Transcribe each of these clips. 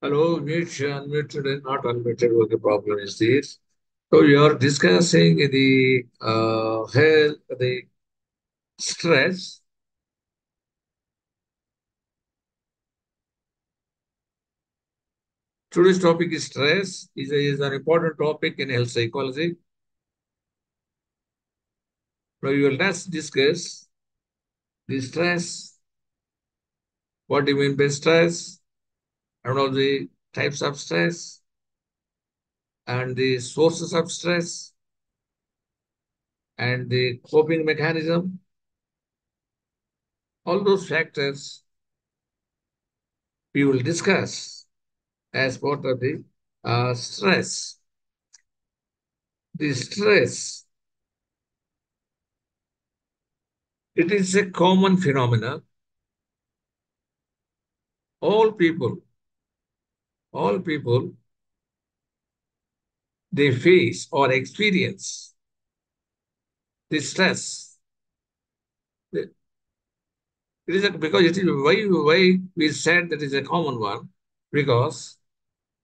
Hello, mute, unmuted and not unmuted. What the problem is this? So you are discussing the health, the stress. Today's topic is stress. Is an important topic in health psychology. Now you will just discuss the stress. What do you mean by stress? And all the types of stress and the sources of stress and the coping mechanism. All those factors we will discuss as part of the stress. The stress, it is a common phenomenon. All people, all people, they face or experience the stress. It is because it is why we said that is a common one, because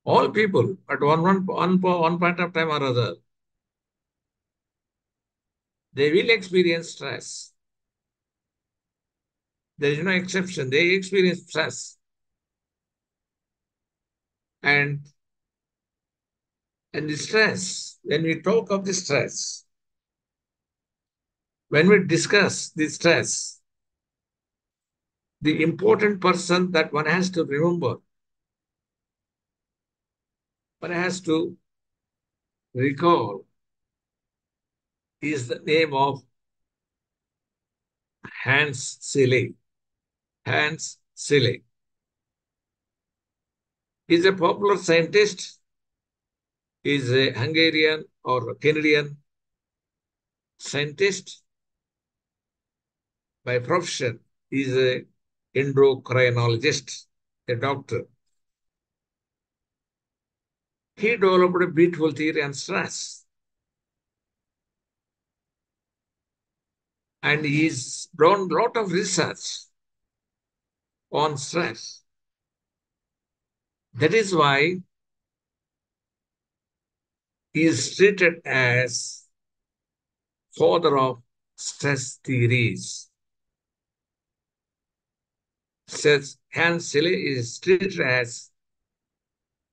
all people at one point of time or other, they will experience stress. There is no exception. They experience stress. And the stress, when we talk of the stress, when we discuss the stress, the important person that one has to remember, one has to recall, is the name of Hans Selye. Hans Selye is a popular scientist, is a Hungarian or Canadian scientist by profession, is a endocrinologist, a doctor. He developed a beautiful theory on stress, and he's done a lot of research on stress. That is why he is treated as father of stress theories. Says Hans Selye is treated as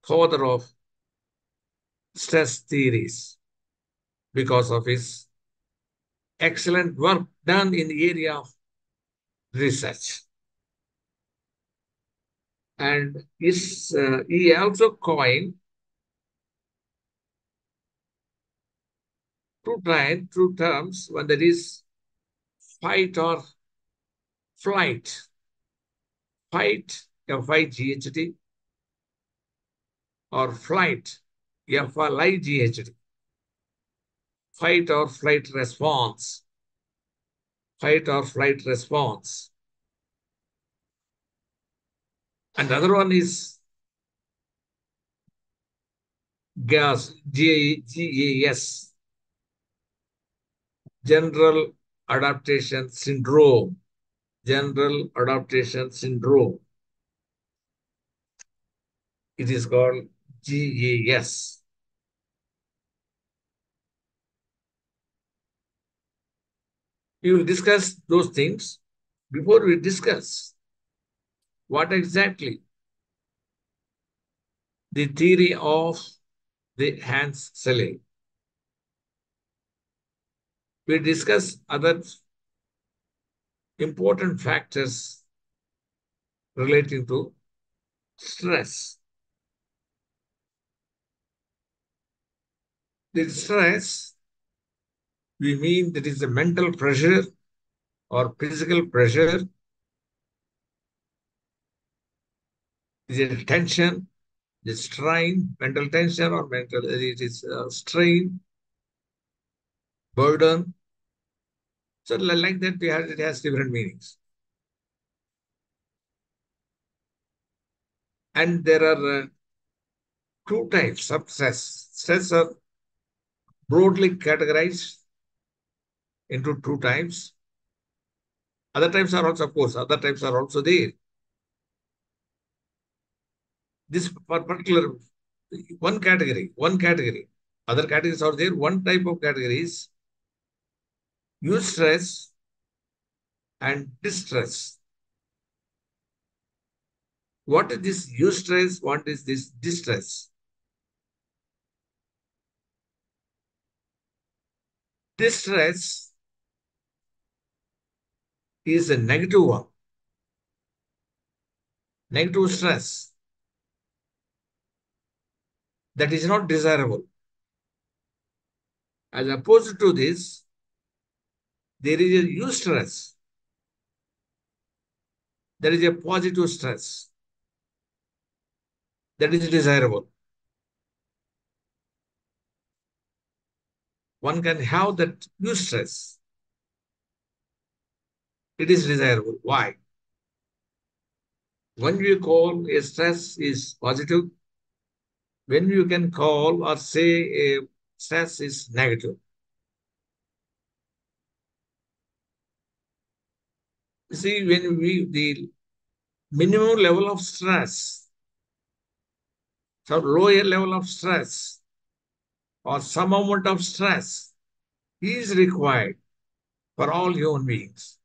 father of stress theories because of his excellent work done in the area of research. And he also coined two terms. One that is fight or flight. Fight, F-I-G-H-T, or flight, F-L-I-G-H-T. Fight or flight response. Fight or flight response. And the other one is GAS, GAS, General Adaptation Syndrome. General Adaptation Syndrome. It is called GAS. We will discuss those things. Before we discuss what exactly the theory of the Hans Selye, we discuss other important factors relating to stress. The stress, we mean that is the mental pressure or physical pressure, is it tension, the strain, mental tension or mental, it is strain, burden. So like that, it has different meanings. And there are two types of stress. Stress are broadly categorized into two types. Other types are also, of course, other types are also there. this particular one category, one category. Other categories are there. One type of category is eustress and distress. What is this eustress? What is this distress? Distress is a negative one, negative stress that is not desirable. As opposed to this, there is a eustress, there is a positive stress that is desirable. One can have that eustress. It is desirable. Why? When we call a stress is positive, when you can call or say a stress is negative. See, when the minimum level of stress, some lower level of stress, or some amount of stress is required for all human beings.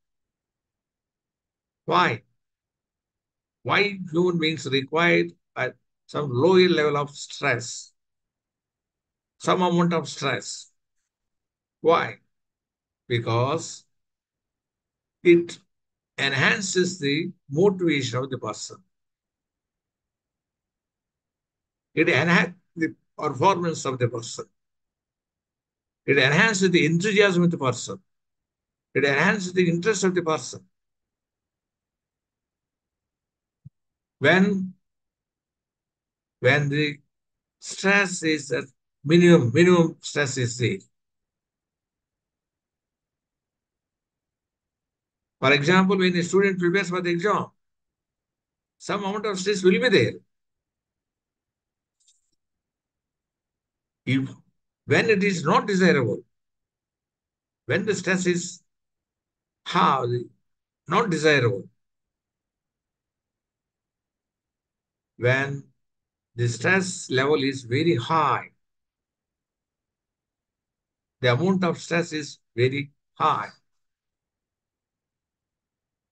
Why? Why human beings require at some lower level of stress, some amount of stress? Why? Because it enhances the motivation of the person. It enhances the performance of the person. It enhances the enthusiasm of the person. It enhances the interest of the person. When, when the stress is at minimum stress is there. For example, when a student prepares for the exam, some amount of stress will be there. If when it is not desirable, when the stress is high, not desirable, when the stress level is very high, the amount of stress is very high,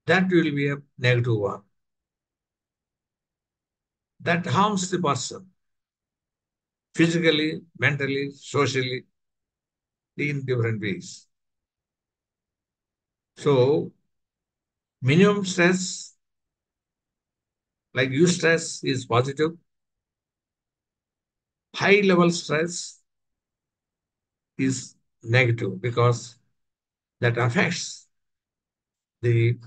that will be a negative one. That harms the person physically, mentally, socially, in different ways. So, minimum stress, like eustress, is positive. High level stress is negative because that affects the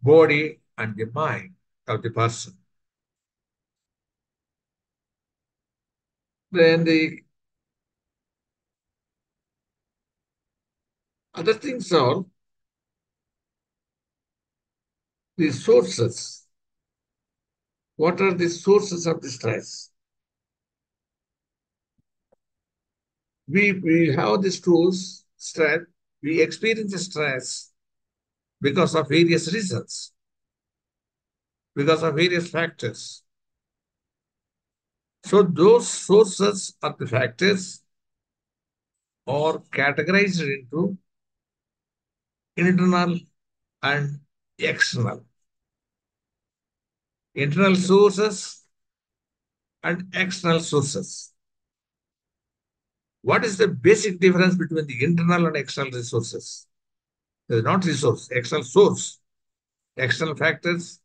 body and the mind of the person. Then the other things are the sources. What are the sources of the stress? We have these tools, stress, we experience the stress because of various reasons, because of various factors. So those sources of the factors are categorized into internal and external. Internal sources and external sources. What is the basic difference between the internal and external resources? Not resource, external source, external factors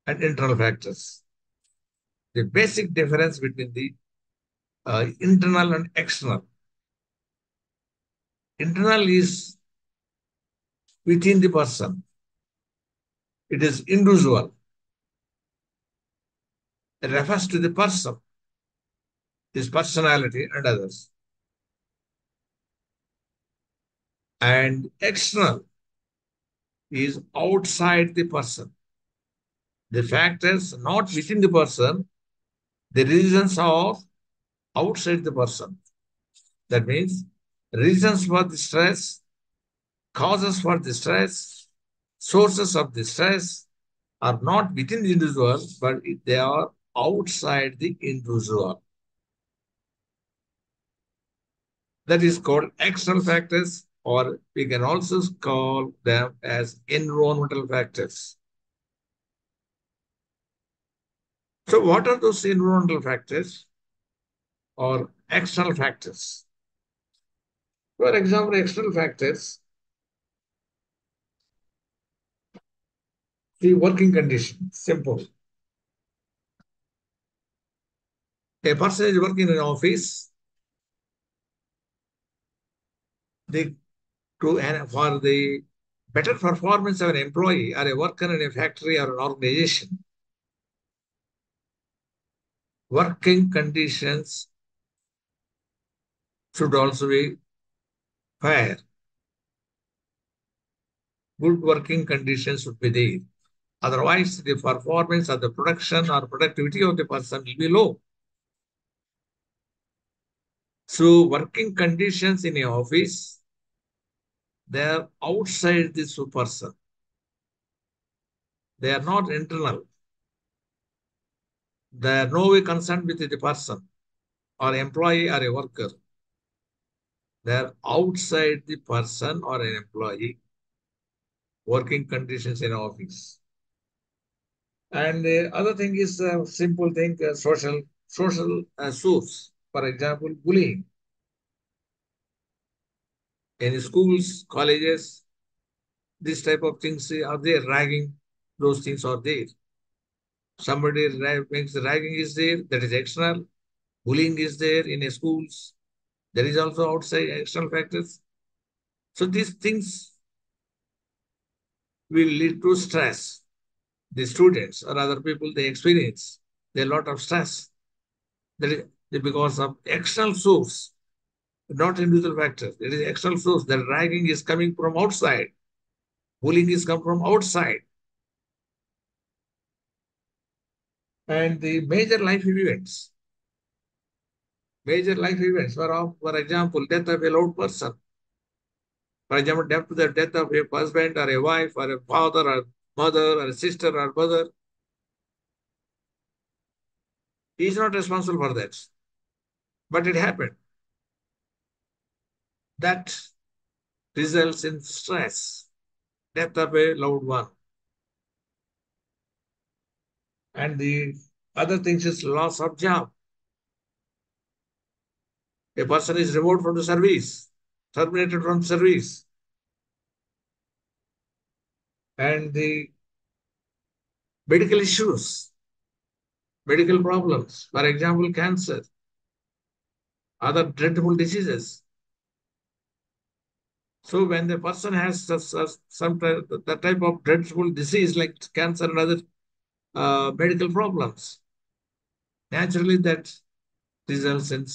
and internal factors. The basic difference between the internal and external. Internal is within the person. It is individual. It refers to the person, his personality and others. And external is outside the person. The factors not within the person, the reasons are outside the person. That means reasons for the stress, causes for the stress, sources of the stress are not within the individual, but they are outside the individual. That is called external factors, or we can also call them as environmental factors. So, what are those environmental factors or external factors? For example, external factors, the working condition, simple. A person is working in an office, they to and for the better performance of an employee or a worker in a factory or an organization, working conditions should also be fair. Good working conditions should be there. Otherwise, the performance of the production or productivity of the person will be low. So, working conditions in a office, they are outside the person. They are not internal. They are no way concerned with the person or employee or a worker. They are outside the person or an employee working conditions in office. And the other thing is a simple thing, social source. For example, bullying in schools, colleges, this type of things are there. Ragging, those things are there. Somebody makes ragging is there, that is external. Bullying is there in a schools. There is also outside external factors. So these things will lead to stress. The students or other people they experience a lot of stress. That is because of external source, not individual factors. It is external source. The ragging is coming from outside. Bullying is come from outside. And the major life events, for example, death of a loved person. For example, death of a husband or a wife or a father or mother or a sister or brother. He is not responsible for that. But it happened. That results in stress, death of a loved one. And the other things is loss of job. A person is removed from the service, terminated from service, and the medical issues, medical problems, for example, cancer, other dreadful diseases. So when the person has some the type of dreadful disease like cancer and other medical problems, naturally that results in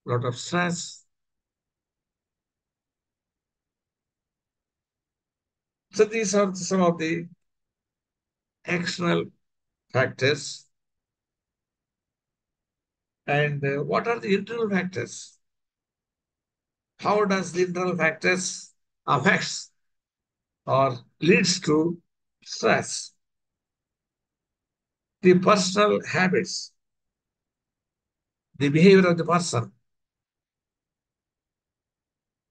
a lot of stress. So these are some of the external factors. And what are the internal factors? How does the internal factors affects or leads to stress? The personal habits, the behavior of the person,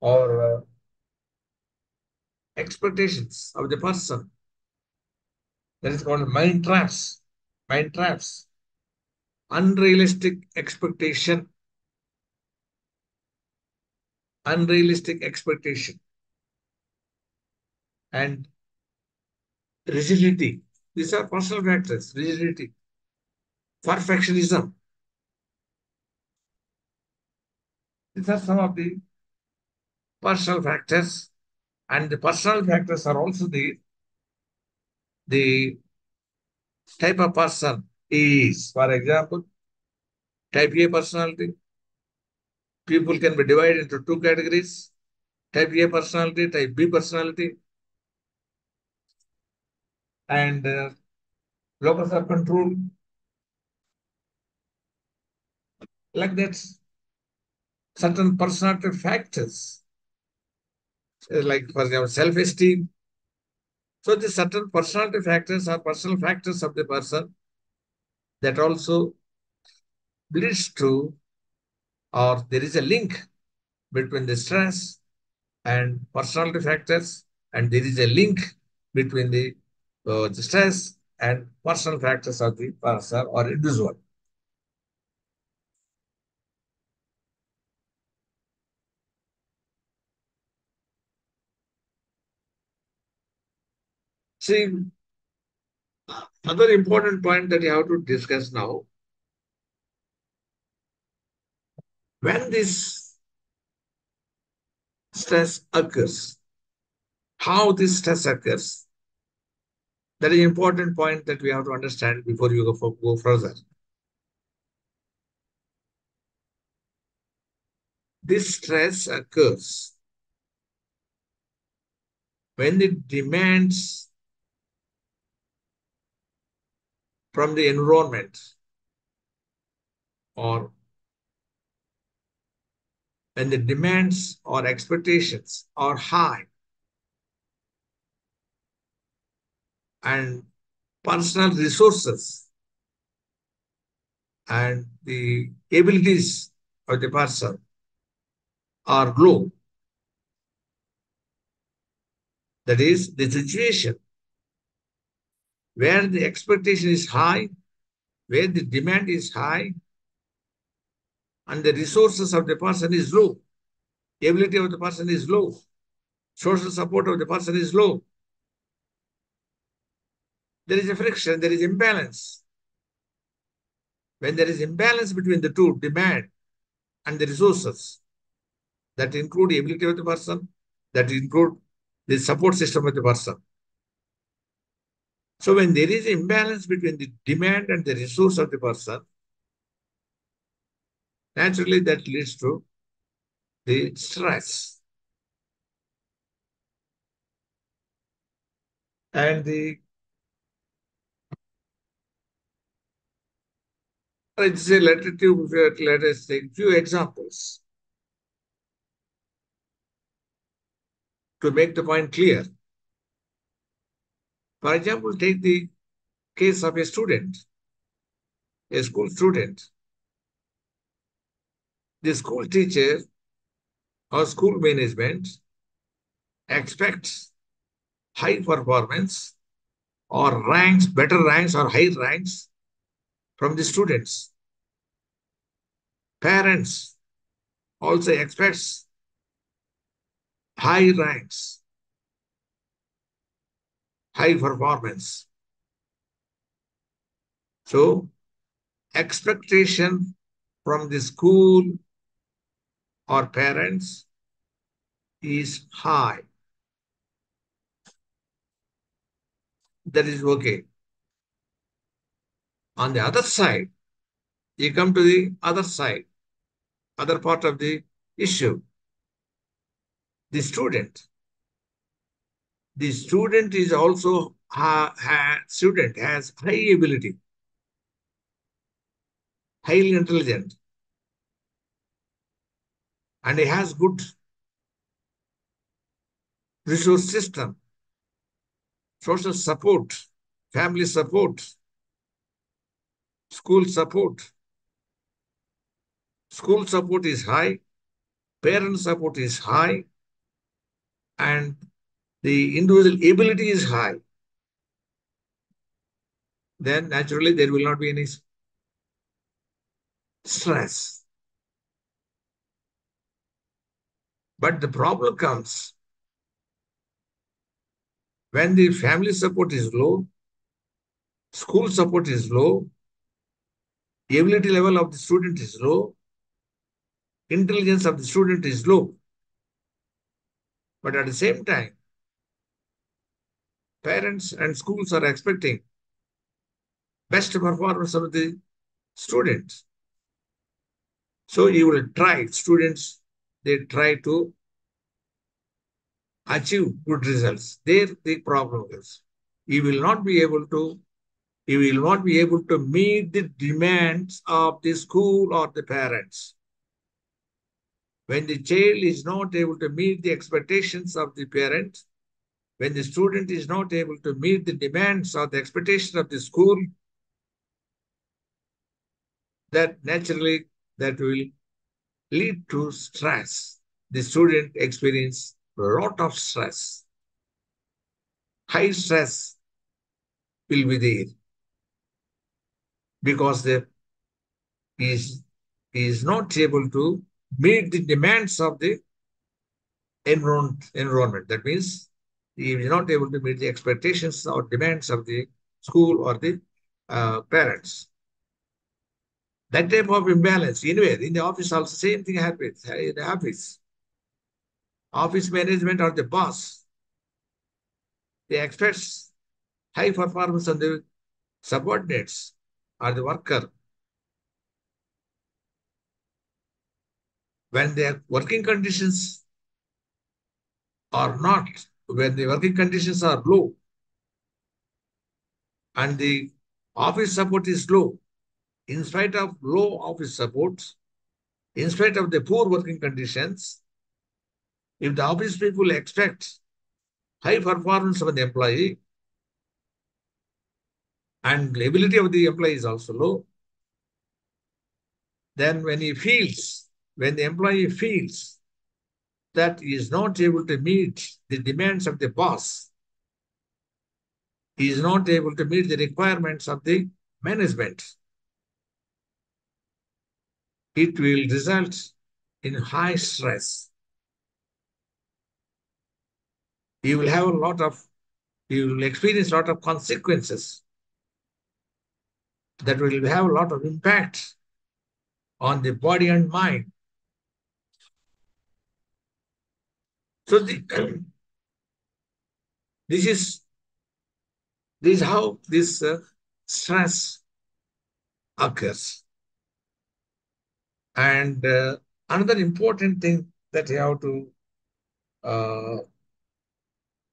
or expectations of the person. That is called mind traps. Mind traps. Unrealistic expectation. Unrealistic expectation. And rigidity. These are personal factors. Rigidity. Perfectionism. These are some of the personal factors. And the personal factors are also the type of person is. For example, type A personality. People can be divided into two categories. Type A personality, type B personality, and locus of control. Like that, certain personality factors, like for example, self-esteem. So the certain personality factors are personal factors of the person that also leads to, or there is a link between the stress and personality factors, and there is a link between the stress and personal factors of the person or individual. See, another important point that you have to discuss now, when this stress occurs, how this stress occurs, that is an important point that we have to understand before you go further. This stress occurs when the demands from the environment or when the demands or expectations are high and personal resources and the abilities of the person are low. That is the situation where the expectation is high, where the demand is high, and the resources of the person is low. Ability of the person is low. Social support of the person is low. There is a friction, there is imbalance. When there is imbalance between the two, demand and the resources, that include the ability of the person, that include the support system of the person. So when there is imbalance between the demand and the resource of the person, naturally that leads to the stress. And let's say, let us take few examples to make the point clear. For example, take the case of a student, a school student. The school teacher or school management expects high performance or ranks, better ranks or high ranks from the students. Parents also expects high ranks, high performance. So expectation from the school or parents is high. That is okay. On the other side, you come to the other side, other part of the issue. The student. The student is also student has high ability, highly intelligent, and he has good resource system, social support, family support, school support. School support is high, parent support is high, and the individual ability is high. Then naturally there will not be any stress. But the problem comes when the family support is low, school support is low, ability level of the student is low, intelligence of the student is low. But at the same time, parents and schools are expecting best performance of the students. So you will try, students, they try to achieve good results. There the problem is. You will not be able to, you will not be able to meet the demands of the school or the parents. When the child is not able to meet the expectations of the parent, when the student is not able to meet the demands or the expectation of the school, that naturally that will lead to stress. The student experience a lot of stress. High stress will be there because the is is not able to meet the demands of the environment. That means he is not able to meet the expectations or demands of the school or the parents. That type of imbalance, anywhere in the office, also same thing happens in the office. Office management or the boss, they expect high performance on the subordinates or the worker when their working conditions are not, when the working conditions are low and the office support is low, in spite of low office support, in spite of the poor working conditions, if the office people expect high performance of the employee and the ability of the employee is also low, then when the employee feels that he is not able to meet the demands of the boss, he is not able to meet the requirements of the management, it will result in high stress. He will have a lot of, he will experience a lot of consequences that will have a lot of impact on the body and mind. So this is this is how this stress occurs. And another important thing that you have to uh,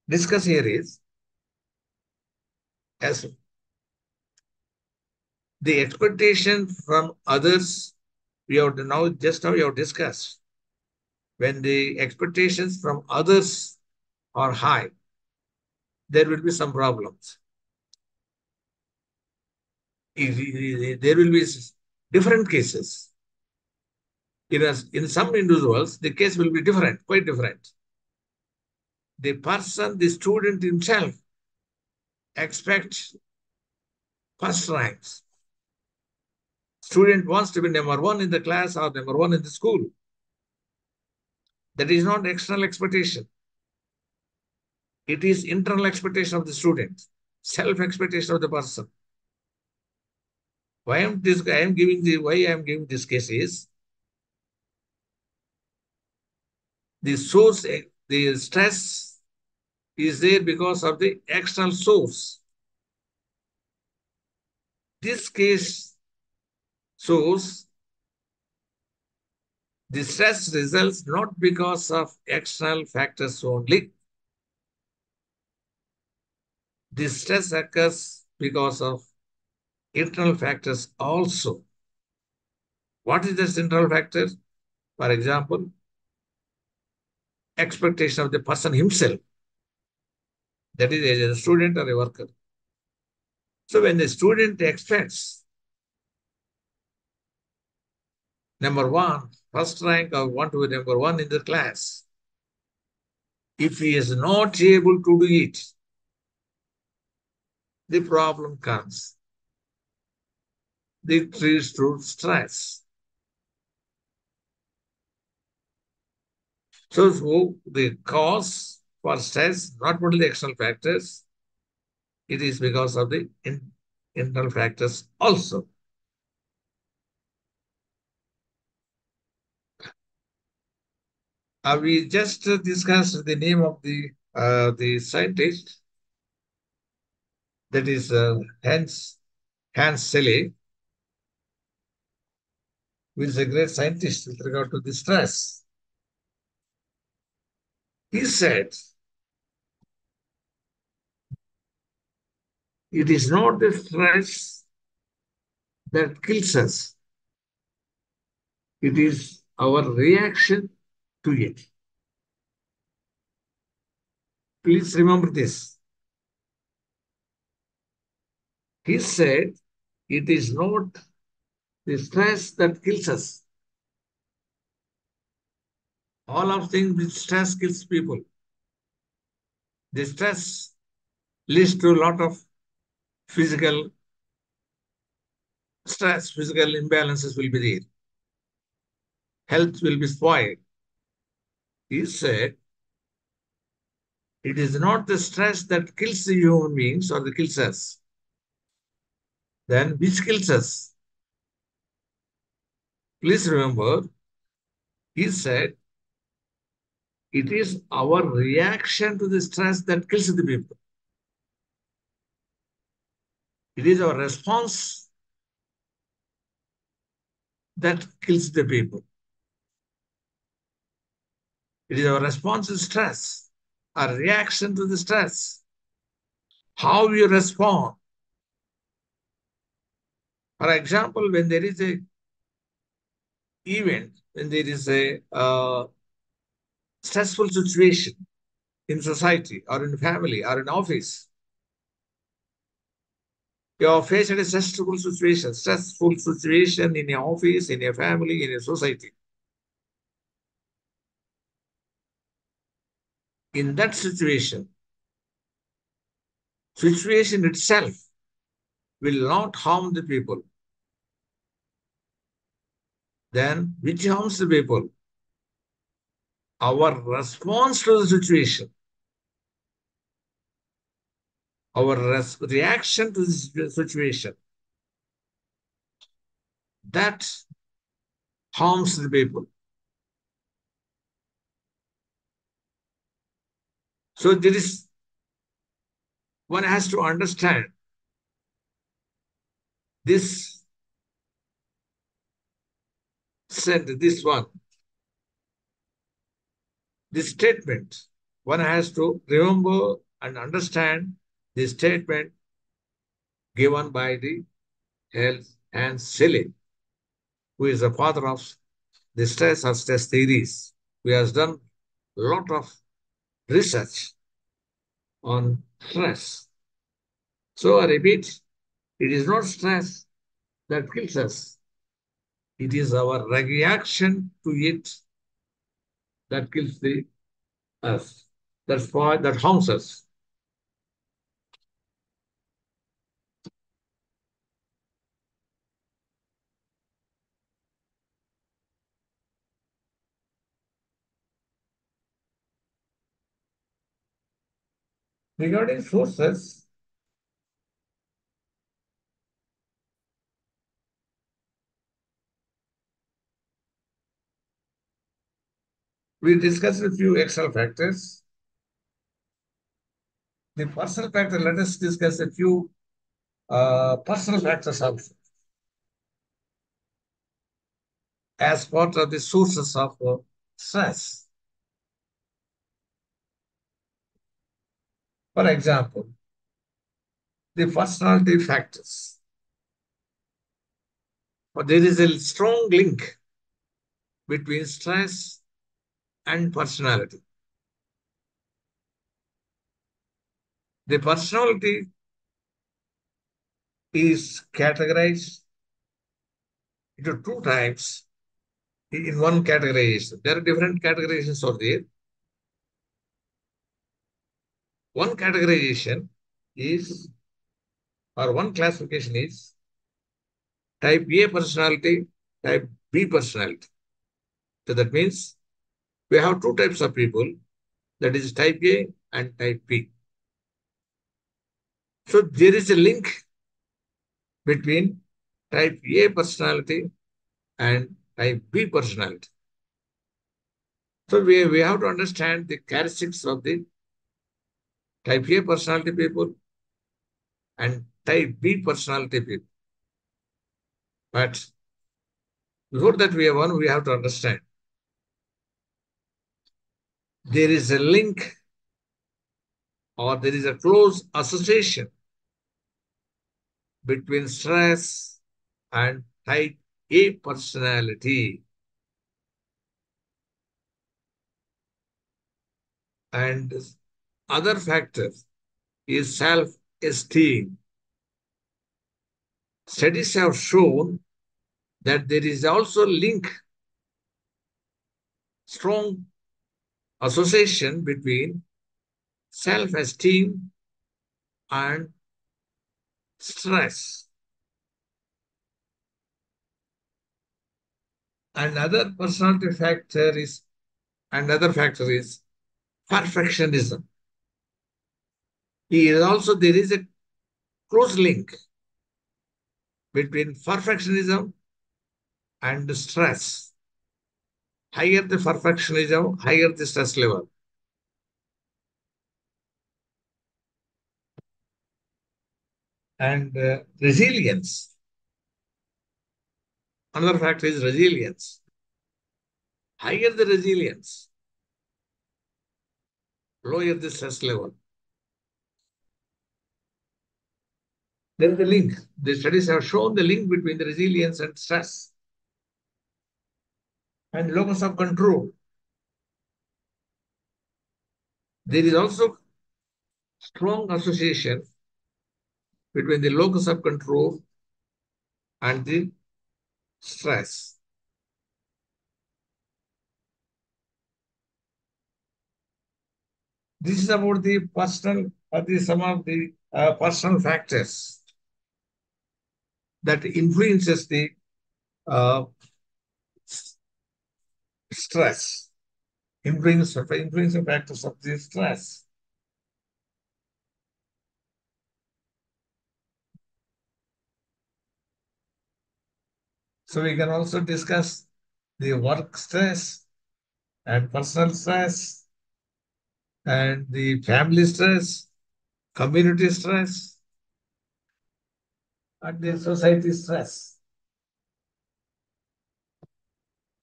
discuss here is as the expectation from others. We have to now just now we have discussed when the expectations from others are high, there will be some problems. There will be different cases. In some individuals, the case will be different, quite different. The person, the student himself, expects first ranks. Student wants to be number one in the class or number one in the school. That is not external expectation. It is internal expectation of the student, self-expectation of the person. Why I am giving this case is the source, the stress is there because of the external source. This case shows the stress results not because of external factors only. The stress occurs because of internal factors also. What is the internal factor? For example, expectation of the person himself, that is a student or a worker. So when the student expects number one, first rank or want to be number one in the class, if he is not able to do it, the problem comes. It leads to stress. So the cause for stress, not only the external factors, it is because of the internal factors also. We just discussed the name of the scientist, that is Hans Selye, who is a great scientist with regard to the stress. He said, it is not the stress that kills us, it is our reaction to it. Please remember this. He said, it is not The stress that kills us. All of things with stress kills people. The stress leads to a lot of physical stress, physical imbalances will be there. Health will be spoiled. He said, it is not the stress that kills the human beings or that kills us. Then which kills us? Please remember, he said, it is our reaction to the stress that kills the people. It is our response that kills the people. It is our response to stress, our reaction to the stress, how you respond. For example, when there is a event, when there is a stressful situation in society or in family or in office, you are faced a stressful situation in your office, in your family, in your society. In that situation itself will not harm the people. Then which harms the people? Our response to the situation, our reaction to the situation, that harms the people. So there is one has to understand this this one, this statement. One has to remember and understand the statement given by the Hales and Shelley, who is the father of the stress or stress theories, who has done a lot of research on stress. So I repeat, it is not stress that kills us. It is our reaction to it that kills us. That's why that harms us. Regarding sources, we discussed a few external factors. The personal factor, let us discuss a few personal factors also as part of the sources of stress. For example, the personality factors. But there is a strong link between stress and personality. The personality is categorized into two types in one categorization. There are different categorizations are there. One categorization is, or one classification is type A personality, type B personality. So that means we have two types of people, that is type A and type B. So there is a link between type A personality and type B personality. So we have to understand the characteristics of the type A personality people and type B personality people. But before that we have to understand there is a link or there is a close association between stress and type A personality. And other factors is self-esteem. Studies have shown that there is also link, strong association between self-esteem and stress. Another personality factor is another factor is perfectionism. He is also there is a close link between perfectionism and stress. Higher the perfectionism, higher the stress level. And resilience. Another factor is resilience. Higher the resilience, lower the stress level. There is a link. The studies have shown the link between the resilience and stress. And locus of control. There is also strong association between the locus of control and the stress. This is about the personal, some of the personal factors that influences the uh, stress, influencing factors of the stress. So we can also discuss the work stress and personal stress and the family stress, community stress, and the society stress.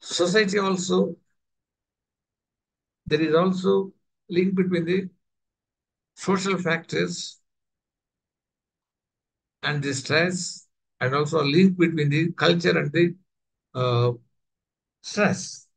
Society also, there is also link between the social factors and the stress, and also a link between the culture and the uh, stress.